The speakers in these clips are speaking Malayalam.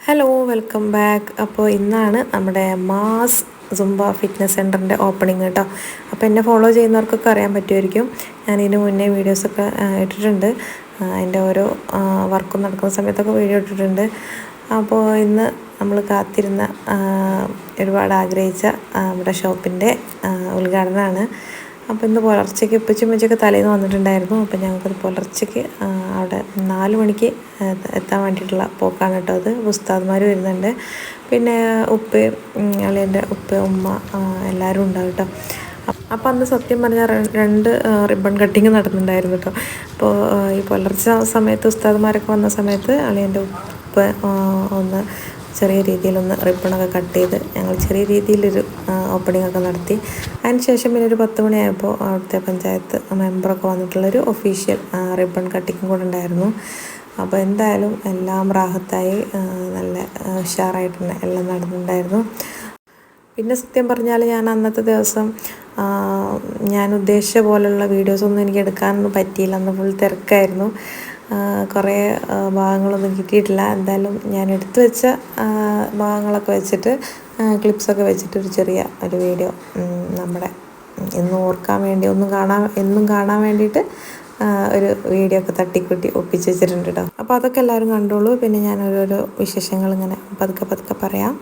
Hello welcome back. അപ്പോൾ ഇന്നാണ് നമ്മുടെ മാസ് സുംബ ഫിറ്റ്നസ് സെൻറ്ററിൻ്റെ ഓപ്പണിംഗ് കേട്ടോ. അപ്പോൾ എന്നെ ഫോളോ ചെയ്യുന്നവർക്കൊക്കെ അറിയാൻ പറ്റുമായിരിക്കും. ഞാനിതിന് മുന്നേ വീഡിയോസൊക്കെ ഇട്ടിട്ടുണ്ട്. അതിൻ്റെ ഓരോ വർക്കും നടക്കുന്ന സമയത്തൊക്കെ വീഡിയോ ഇട്ടിട്ടുണ്ട്. അപ്പോൾ ഇന്ന് നമ്മൾ കാത്തിരുന്ന ഒരുപാട് ആഗ്രഹിച്ച നമ്മുടെ ഷോപ്പിൻ്റെ ഉദ്ഘാടനമാണ്. അപ്പോൾ ഇന്ന് പുലർച്ചയ്ക്ക് ഉപ്പച്ചുമ്മച്ചൊക്കെ തലേന്ന് വന്നിട്ടുണ്ടായിരുന്നു. അപ്പോൾ ഞങ്ങൾക്കത് പുലർച്ചയ്ക്ക് അവിടെ 4 മണിക്ക് എത്താൻ വേണ്ടിയിട്ടുള്ള പോക്കാണ് കേട്ടോ. അത് ഉസ്താദ്മാർ വരുന്നുണ്ട്, പിന്നെ ഉപ്പയും അളിയൻ്റെ ഉപ്പ ഉമ്മ എല്ലാവരും ഉണ്ടാവും കേട്ടോ. അപ്പോൾ അന്ന് സത്യം പറഞ്ഞാൽ 2 റിബൺ കട്ടിങ് നടന്നിട്ടുണ്ടായിരുന്നു കേട്ടോ. അപ്പോൾ ഈ പുലർച്ചെ സമയത്ത് ഉസ്താദ്മാരൊക്കെ വന്ന സമയത്ത് അളിയൻ്റെ ഉപ്പ ഒന്ന് ചെറിയ രീതിയിലൊന്ന് റിബണൊക്കെ കട്ട് ചെയ്ത് ഞങ്ങൾ ചെറിയ രീതിയിലൊരു ഓപ്പണിംഗ് ഒക്കെ നടത്തി. അതിനുശേഷം പിന്നെ ഒരു 10 മണിയായപ്പോൾ അവിടുത്തെ പഞ്ചായത്ത് മെമ്പറൊക്കെ വന്നിട്ടുള്ളൊരു ഒഫീഷ്യൽ റിബൺ കട്ടിങ്ങും കൂടെ ഉണ്ടായിരുന്നു. അപ്പോൾ എന്തായാലും എല്ലാം റാഹത്തായി നല്ല ഉഷാറായിട്ട് തന്നെ എല്ലാം നടന്നിട്ടുണ്ടായിരുന്നു. പിന്നെ സത്യം പറഞ്ഞാൽ ഞാൻ അന്നത്തെ ദിവസം ഞാൻ ഉദ്ദേശിച്ച പോലുള്ള വീഡിയോസൊന്നും എനിക്ക് എടുക്കാനൊന്നും പറ്റിയില്ല. അന്ന് ഫുൾ തിരക്കായിരുന്നു. കുറേ ഭാഗങ്ങളൊന്നും കിട്ടിയിട്ടില്ല. എന്തായാലും ഞാൻ എടുത്തു വെച്ച ഭാഗങ്ങളൊക്കെ വെച്ചിട്ട് ക്ലിപ്സൊക്കെ വെച്ചിട്ട് ഒരു ചെറിയ ഒരു വീഡിയോ നമ്മുടെ എന്നും ഓർക്കാൻ വേണ്ടി എന്നും കാണാൻ വേണ്ടിയിട്ട് ഒരു വീഡിയോ ഒക്കെ തട്ടിക്കൂട്ടി ഒപ്പിച്ച് വെച്ചിട്ടുണ്ട് കേട്ടോ. അപ്പോൾ അതൊക്കെ എല്ലാവരും കണ്ടോളൂ. പിന്നെ ഞാൻ ഓരോരോ വിശേഷങ്ങൾ ഇങ്ങനെ പതുക്കെ പറയാം.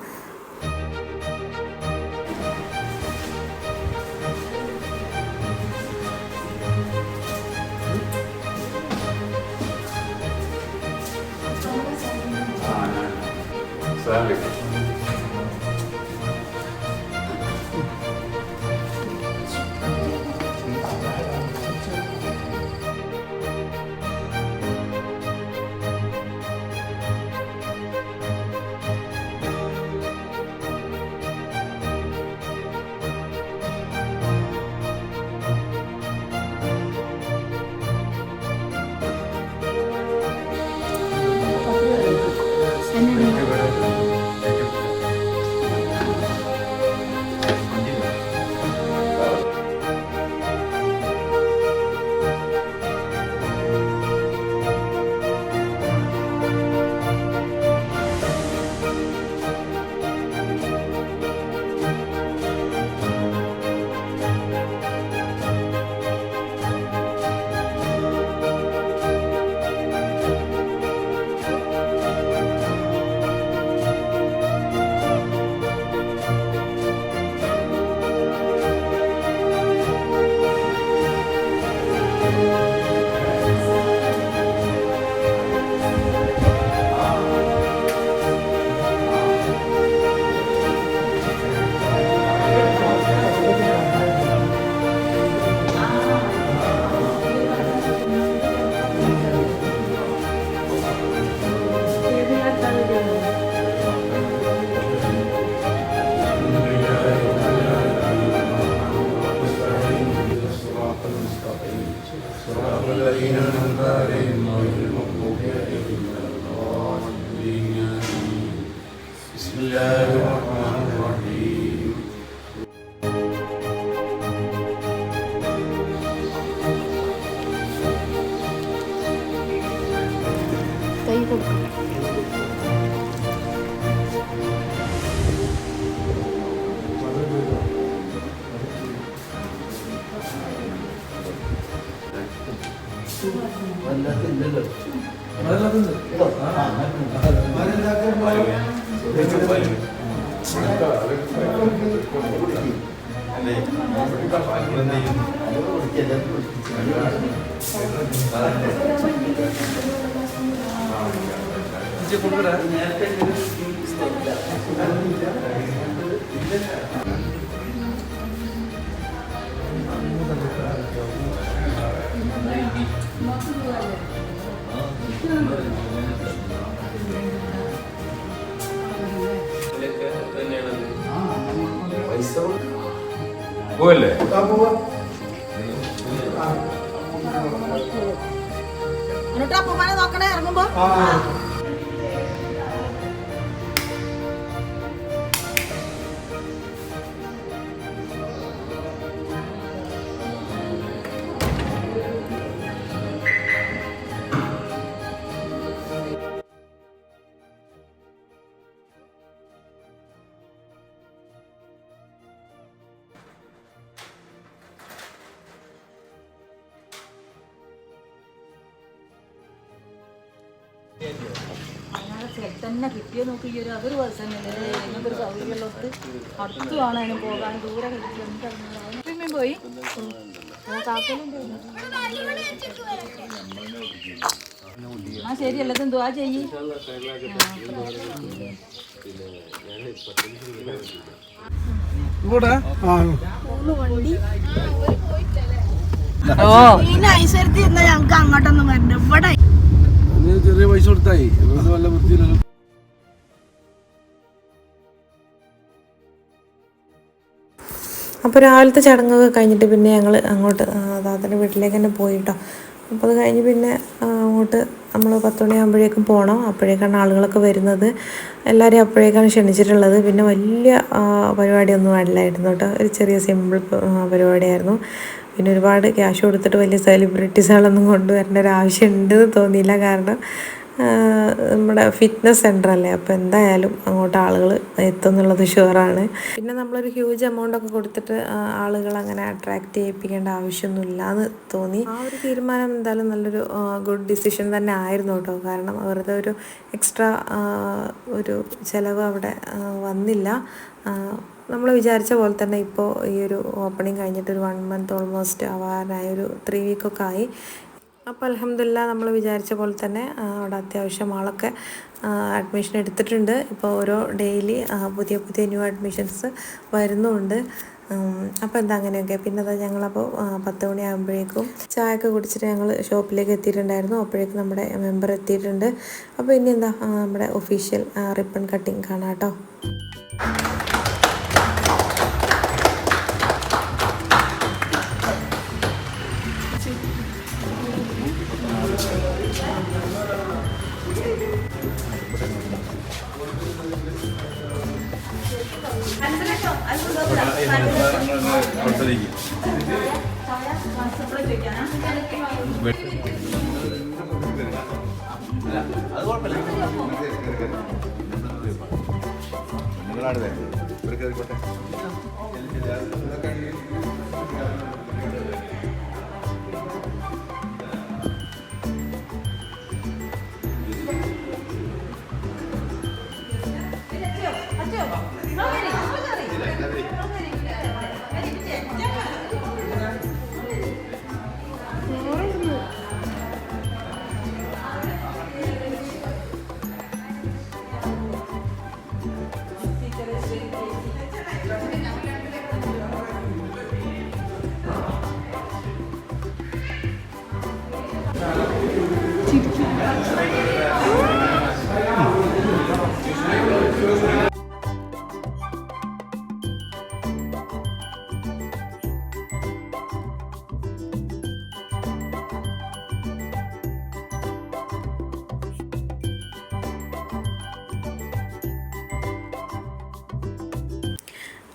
പോവല്ലേ? നോക്കണേ ഇറങ്ങുമ്പോ. അങ്ങനെ സ്ഥലത്ത് തന്നെ കിട്ടിയോ നോക്കി ഈ ഒരു അതൊരു ദിവസമല്ലേ ഇങ്ങനൊരു സൗകര്യമുള്ളടത്ത് അടുത്ത് വേണം അതിന് പോകാൻ ദൂരെ കിട്ടിയോ പോയി ആ ശരി എല്ലാത്തും ദുആ ചെയ്യ്. ഞങ്ങൾക്ക് അങ്ങോട്ടൊന്നും വരണ്ട ഇവിടെ ചെറിയ പൈസ കൊടുത്തായി വല്ല വൃത്തിയിലല്ലോ. അപ്പോൾ രാവിലത്തെ ചടങ്ങൊക്കെ കഴിഞ്ഞിട്ട് പിന്നെ ഞങ്ങൾ അങ്ങോട്ട് താത്തൻ്റെ വീട്ടിലേക്ക് തന്നെ പോയി കേട്ടോ. അപ്പോൾ അത് കഴിഞ്ഞ് പിന്നെ അങ്ങോട്ട് നമ്മൾ 10 മണിയാകുമ്പോഴേക്കും പോകണം. അപ്പോഴേക്കാണ് ആളുകളൊക്കെ വരുന്നത്. എല്ലാവരെയും അപ്പോഴേക്കാണ് ക്ഷണിച്ചിട്ടുള്ളത്. പിന്നെ വലിയ പരിപാടിയൊന്നും അല്ലായിരുന്നു കേട്ടോ, ഒരു ചെറിയ സിമ്പിൾ പരിപാടിയായിരുന്നു. പിന്നെ ഒരുപാട് ക്യാഷ് കൊടുത്തിട്ട് വലിയ സെലിബ്രിറ്റീസുകളൊന്നും കൊണ്ടുവരേണ്ട ഒരു ആവശ്യമുണ്ടെന്ന് തോന്നിയില്ല. കാരണം നമ്മുടെ ഫിറ്റ്നസ് സെൻ്റർ അല്ലേ, അപ്പോൾ എന്തായാലും അങ്ങോട്ട് ആളുകൾ എത്തും എന്നുള്ളത് ഷുവറാണ്. പിന്നെ നമ്മളൊരു ഹ്യൂജ് എമൗണ്ടൊക്കെ കൊടുത്തിട്ട് ആളുകൾ അങ്ങനെ അട്രാക്റ്റ് ചെയ്യിപ്പിക്കേണ്ട ആവശ്യമൊന്നുമില്ല എന്ന് തോന്നി. ആ ഒരു തീരുമാനം എന്തായാലും നല്ലൊരു ഗുഡ് ഡിസിഷൻ തന്നെ ആയിരുന്നു കേട്ടോ. കാരണം വെറുതെ ഒരു എക്സ്ട്രാ ഒരു ചിലവ് അവിടെ വന്നില്ല. നമ്മൾ വിചാരിച്ച പോലെ തന്നെ ഇപ്പോൾ ഈ ഒരു ഓപ്പണിങ് കഴിഞ്ഞിട്ട് ഒരു 1 മന്ത് ഓൾമോസ്റ്റ് ആവാനായി, ഒരു 3 വീക്കൊക്കെ ആയി. അപ്പോൾ അൽഹംദുലില്ലാഹ് നമ്മൾ വിചാരിച്ച പോലെ തന്നെ അവിടെ അത്യാവശ്യം ആളൊക്കെ അഡ്മിഷൻ എടുത്തിട്ടുണ്ട്. ഇപ്പോൾ ഓരോ ഡെയിലി പുതിയ പുതിയ ന്യൂ അഡ്മിഷൻസ് വരുന്നുമുണ്ട്. അപ്പോൾ എന്താ അങ്ങനെയൊക്കെ. പിന്നെ അത് ഞങ്ങളപ്പോൾ 10 മണിയാകുമ്പോഴേക്കും ചായയൊക്കെ കുടിച്ചിട്ട് ഞങ്ങൾ ഷോപ്പിലേക്ക് എത്തിയിട്ടുണ്ടായിരുന്നു. അപ്പോഴേക്കും നമ്മുടെ മെമ്പർ എത്തിയിട്ടുണ്ട്. അപ്പോൾ ഇനി എന്താ നമ്മുടെ ഒഫീഷ്യൽ റിബൺ കട്ടിങ് കാണാം കേട്ടോ.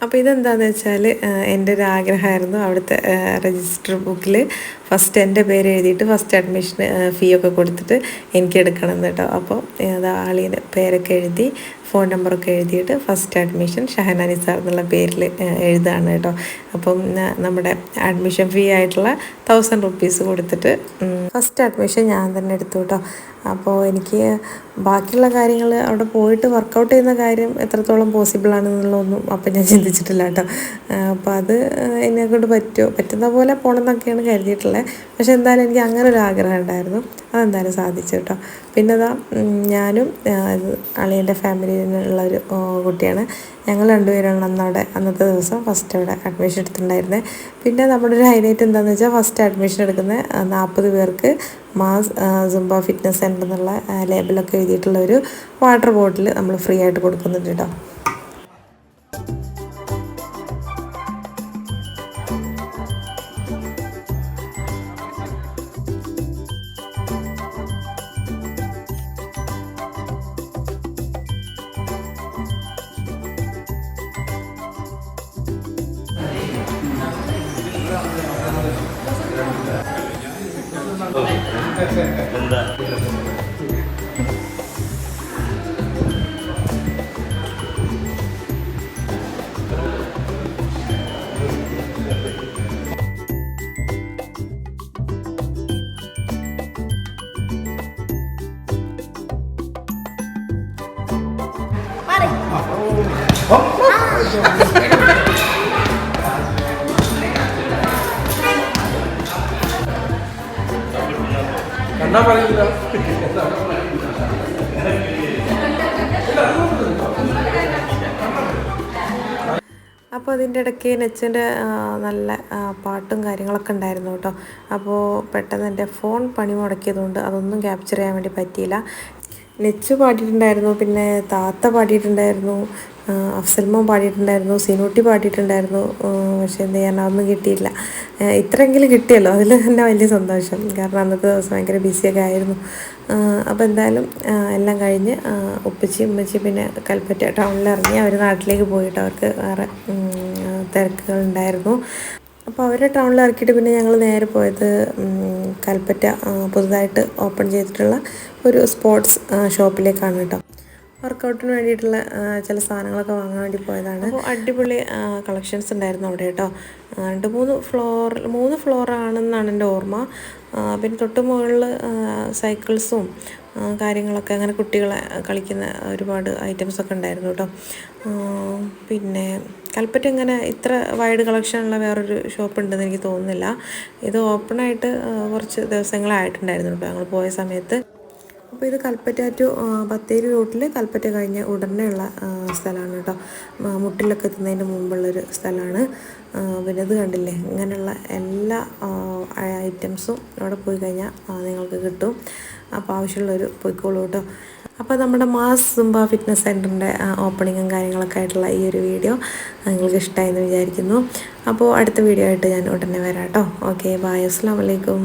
അപ്പോൾ ഇതെന്താണെന്ന് വെച്ചാൽ എൻ്റെ ഒരു ആഗ്രഹമായിരുന്നു. അവിടുത്തെ രജിസ്റ്റർ ബുക്കിൽ ഫസ്റ്റ് എൻ്റെ പേര് എഴുതിയിട്ട് ഫസ്റ്റ് അഡ്മിഷൻ ഫീ ഒക്കെ കൊടുത്തിട്ട് എനിക്ക് എടുക്കണം കേട്ടോ. അപ്പോൾ അത് ആളിൻ്റെ പേരൊക്കെ എഴുതി ഫോൺ നമ്പറൊക്കെ എഴുതിയിട്ട് ഫസ്റ്റ് അഡ്മിഷൻ ഷഹന നിസാർ എന്നുള്ള പേരിൽ എഴുതാണ് കേട്ടോ. അപ്പം നമ്മുടെ അഡ്മിഷൻ ഫീ ആയിട്ടുള്ള 1000 റുപ്പീസ് കൊടുത്തിട്ട് ഫസ്റ്റ് അഡ്മിഷൻ ഞാൻ തന്നെ എടുത്തു കേട്ടോ. അപ്പോൾ എനിക്ക് ബാക്കിയുള്ള കാര്യങ്ങൾ അവിടെ പോയിട്ട് വർക്കൗട്ട് ചെയ്യുന്ന കാര്യം എത്രത്തോളം പോസിബിൾ ആണെന്നുള്ളതൊന്നും അപ്പം ഞാൻ ചിന്തിച്ചിട്ടില്ല കേട്ടോ. അപ്പോൾ അത് എന്നെക്കൊണ്ട് പറ്റുന്ന പോലെ പോകണമെന്നൊക്കെയാണ് കരുതിയിട്ടുള്ളത്. പക്ഷെ എന്തായാലും എനിക്ക് അങ്ങനെ ഒരു ആഗ്രഹം ഉണ്ടായിരുന്നു, അതെന്തായാലും സാധിച്ചു കേട്ടോ. പിന്നെ അതാ ഞാനും അളിയൻ്റെ ഫാമിലിയിലുള്ള ഒരു കുട്ടിയാണ്, ഞങ്ങൾ രണ്ടുപേരാണ് അന്നത്തെ ദിവസം ഫസ്റ്റ് അവിടെ അഡ്മിഷൻ എടുത്തിട്ടുണ്ടായിരുന്നത്. പിന്നെ നമ്മുടെ ഒരു ഹൈലൈറ്റ് എന്താണെന്ന് വെച്ചാൽ ഫസ്റ്റ് അഡ്മിഷൻ എടുക്കുന്ന 40 പേർക്ക് മാസ് സുംബ ഫിറ്റ്നസ് സെൻ്റർ എന്നുള്ള ലേബലൊക്കെ എഴുതിയിട്ടുള്ള ഒരു വാട്ടർ ബോട്ടിൽ നമ്മൾ ഫ്രീ ആയിട്ട് കൊടുക്കുന്നുണ്ട് കേട്ടോ. കണ്ടാ പറയില്ല. അപ്പോൾ അതിൻ്റെ ഇടയ്ക്ക് നെച്ചിൻ്റെ നല്ല പാട്ടും കാര്യങ്ങളൊക്കെ ഉണ്ടായിരുന്നു കേട്ടോ. അപ്പോൾ പെട്ടെന്ന് എൻ്റെ ഫോൺ പണി മുടക്കിയതുകൊണ്ട് അതൊന്നും ക്യാപ്ചർ ചെയ്യാൻ വേണ്ടി പറ്റിയില്ല. നെച്ച് പാടിയിട്ടുണ്ടായിരുന്നു, പിന്നെ താത്ത പാടിയിട്ടുണ്ടായിരുന്നു, അഫ്സൽമോൻ പാടിയിട്ടുണ്ടായിരുന്നു, സിനൂട്ടി പാടിയിട്ടുണ്ടായിരുന്നു. പക്ഷേ എന്ത് ചെയ്യാൻ അതൊന്നും കിട്ടിയില്ല. ഇത്രയെങ്കിലും കിട്ടിയല്ലോ, അതിൽ തന്നെ വലിയ സന്തോഷം. കാരണം അന്നത്തെ ദിവസം ഭയങ്കര ബിസിയൊക്കെ ആയിരുന്നു. അപ്പോൾ എന്തായാലും എല്ലാം കഴിഞ്ഞ് ഉമ്മച്ചി പിന്നെ കൽപ്പറ്റ ടൗണിൽ ഇറങ്ങി അവർ നാട്ടിലേക്ക് പോയിട്ട് അവർക്ക് വേറെ തിരക്കുകളുണ്ടായിരുന്നു. അപ്പോൾ അവരെ ടൗണിൽ ഇറക്കിയിട്ട് പിന്നെ ഞങ്ങൾ നേരെ പോയത് കൽപ്പറ്റ പുതുതായിട്ട് ഓപ്പൺ ചെയ്തിട്ടുള്ള ഒരു സ്പോർട്സ് ഷോപ്പിലേക്കാണ് കേട്ടോ. വർക്കൗട്ടിന് വേണ്ടിയിട്ടുള്ള ചില സാധനങ്ങളൊക്കെ വാങ്ങാൻ വേണ്ടി പോയതാണ്. അപ്പോൾ അടിപൊളി കളക്ഷൻസ് ഉണ്ടായിരുന്നു അവിടെ കേട്ടോ. 3 ഫ്ലോറാണെന്നാണ് എൻ്റെ ഓർമ്മ. പിന്നെ തൊട്ട് മുകളിൽ സൈക്കിൾസും കാര്യങ്ങളൊക്കെ, അങ്ങനെ കുട്ടികളെ കളിക്കുന്ന ഒരുപാട് ഐറ്റംസൊക്കെ ഉണ്ടായിരുന്നു കേട്ടോ. പിന്നെ കൽപ്പറ്റ ഇങ്ങനെ ഇത്ര വൈഡ് കളക്ഷനുള്ള വേറൊരു ഷോപ്പ് ഉണ്ടെന്ന് എനിക്ക് തോന്നുന്നില്ല. ഇത് ഓപ്പണായിട്ട് കുറച്ച് ദിവസങ്ങളായിട്ടുണ്ടായിരുന്നു കേട്ടോ ഞങ്ങൾ പോയ സമയത്ത്. അപ്പോൾ ഇത് കൽപ്പറ്റ ടു ബത്തേരി റൂട്ടിൽ കൽപ്പറ്റ കഴിഞ്ഞ് ഉടനെയുള്ള സ്ഥലമാണ് കേട്ടോ. മുട്ടിലൊക്കെ എത്തുന്നതിന് മുമ്പുള്ളൊരു സ്ഥലമാണ്. പിന്നെ ഇത് കണ്ടില്ലേ, ഇങ്ങനെയുള്ള എല്ലാ ഐറ്റംസും അവിടെ പോയി കഴിഞ്ഞാൽ നിങ്ങൾക്ക് കിട്ടും. അപ്പോൾ ആവശ്യമുള്ളൊരു പോയിക്കോളൂ കേട്ടോ. അപ്പോൾ നമ്മുടെ മാസ് സുംബ ഫിറ്റ്നസ് സെൻറ്ററിൻ്റെ ഓപ്പണിങ്ങും കാര്യങ്ങളൊക്കെ ആയിട്ടുള്ള ഈ ഒരു വീഡിയോ നിങ്ങൾക്ക് ഇഷ്ടമായെന്ന് വിചാരിക്കുന്നു. അപ്പോൾ അടുത്ത വീഡിയോ ആയിട്ട് ഞാൻ ഉടനെ വരാം കേട്ടോ. ഓക്കെ, ബൈ, അസ്സലാമു അലൈക്കും.